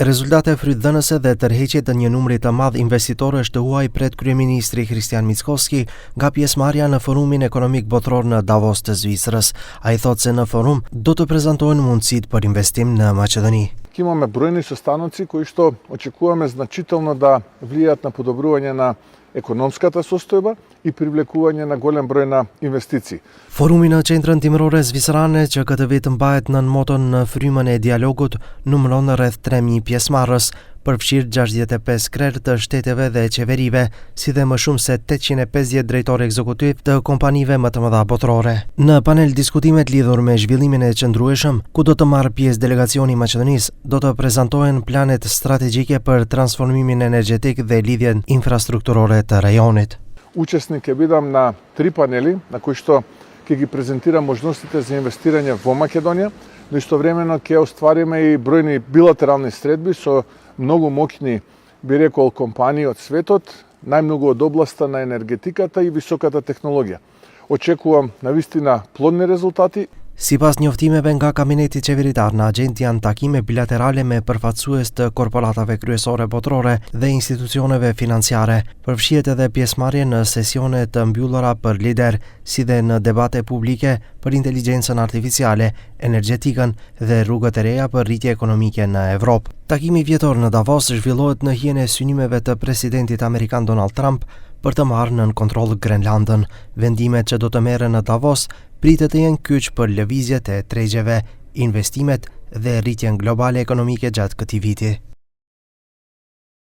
Rezultate frytëdhënëse dhe tërheqje të një numri të madh investitorësh të huaj pret kryeministri Kristian Mickoski nga pjesëmarrja në forumin ekonomik botror në Davos të Zvicrës. Ai thotë se në forum do të prezantohen mundësitë për investim në Maqedoni. Imаме бројни состаноци кои што очекуваме значително да влијаат на подобрување на економската состојба и привлекување на голем број на инвестиции. Forumi në qendrën timërore zvicerane që këtë vit mbahet nën moton në frymën e dialogut numëron rreth 3000 pjesëmarrës, përfshirë 65 krerë të shteteve dhe qeverive, si dhe më shumë se 850 drejtorë ekzekutiv të kompanive më të mëdha botrore. Në panel diskutimet lidhur me zhvillimin e qëndrueshëm, ku do të marrë pjesë delegacioni i Maqedonisë, do të prezantohen planet strategjike për transformimin energjetik dhe lidhjen infrastrukturore të rajonit. Учесник ќе бидам на 3 панели, на кои што ќе ги презентирам можностите за инвестирање во Македонија, но истовремено ќе оствариме и бројни билатерални средби со многу моќни, би рекол, компании од светот, најмногу од областа на енергетиката и високата технологија. Очекувам навистина плодни резултати. Sipas njoftimeve nga kabineti qeveritar, në agent janë takime bilaterale me përfaqësues të korporatave kryesore botrore dhe institucioneve financiare. Përfshihet edhe pjesëmarrje në sesione të mbyllura për lider, si dhe në debate publike për inteligjencën artificiale, energjetikën dhe rrugët e reja për rritje ekonomike në Evropë. Takimi vjetor në Davos zhvillohet në hijen e synimeve të presidentit amerikan Donald Trump për të marrë nën kontroll Grenlandën. Vendimet që do të merren në Davos pritet të jenë kyç për lëvizjet e tregjeve, investimet dhe rritjen globale ekonomike gjatë këtij viti.